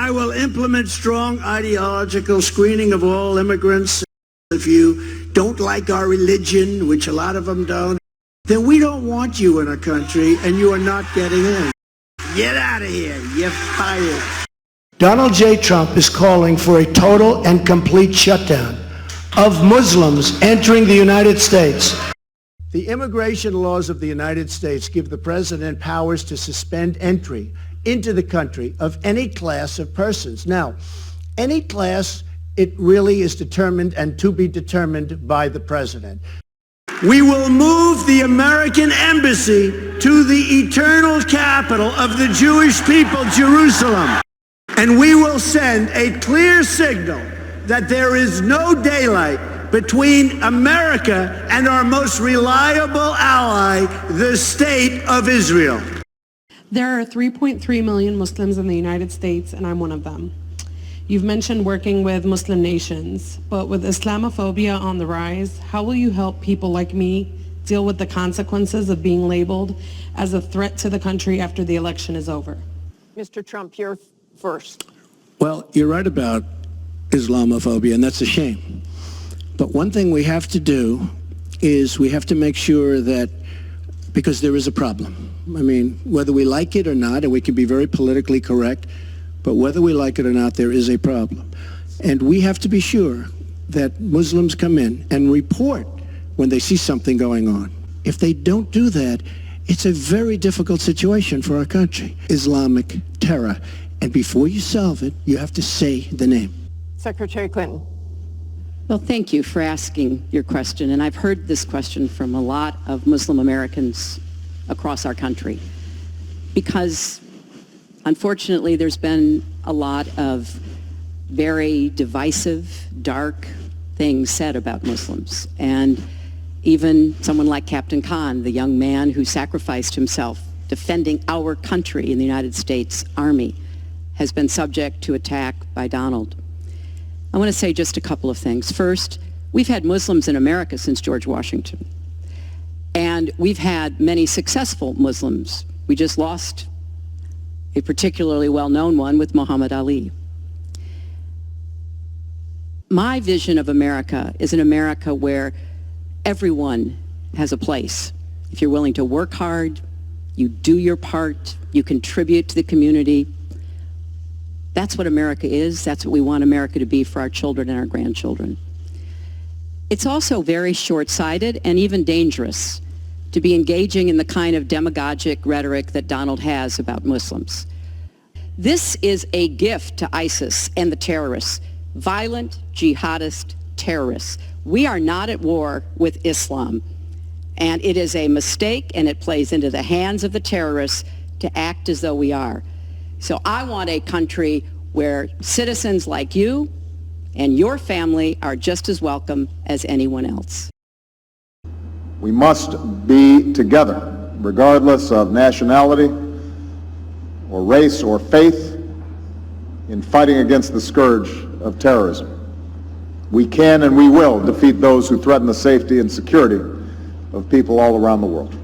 I will implement strong ideological screening of all immigrants. If you don't like our religion, which a lot of them don't, then we don't want you in our country and you are not getting in. Get out of here. You're fired. Donald J. Trump is calling for a total and complete shutdown of Muslims entering the United States. The immigration laws of the United States give the president powers to suspend entry into the country of any class of persons. Now, any class, it really is determined and to be determined by the president. We will move the American embassy to the eternal capital of the Jewish people, Jerusalem. And we will send a clear signal that there is no daylight between America and our most reliable ally, the State of Israel. There are 3.3 million Muslims in the United States, and I'm one of them. You've mentioned working with Muslim nations, but with Islamophobia on the rise, how will you help people like me deal with the consequences of being labeled as a threat to the country after the election is over? Mr. Trump, you're first. Well, you're right about Islamophobia, and that's a shame. But one thing we have to do is we have to make sure that, because there is a problem. I mean, whether we like it or not, and we can be very politically correct, but whether we like it or not, there is a problem. And we have to be sure that Muslims come in and report when they see something going on. If they don't do that, it's a very difficult situation for our country. Islamic terror. And before you solve it, you have to say the name. Secretary Clinton. Well, thank you for asking your question. And I've heard this question from a lot of Muslim Americans across our country, because unfortunately there's been a lot of very divisive, dark things said about Muslims. And even someone like Captain Khan, the young man who sacrificed himself defending our country in the United States Army, has been subject to attack by Donald. I want to say just a couple of things. First, we've had Muslims in America since George Washington. And we've had many successful Muslims. We just lost a particularly well-known one with Muhammad Ali. My vision of America is an America where everyone has a place. If you're willing to work hard, you do your part, you contribute to the community. That's what America is. That's what we want America to be for our children and our grandchildren. It's also very short-sighted and even dangerous to be engaging in the kind of demagogic rhetoric that Donald has about Muslims. This is a gift to ISIS and the terrorists, violent jihadist terrorists. We are not at war with Islam, and it is a mistake, and it plays into the hands of the terrorists to act as though we are. So I want a country where citizens like you and your family are just as welcome as anyone else. We must be together, regardless of nationality or race or faith, in fighting against the scourge of terrorism. We can and we will defeat those who threaten the safety and security of people all around the world.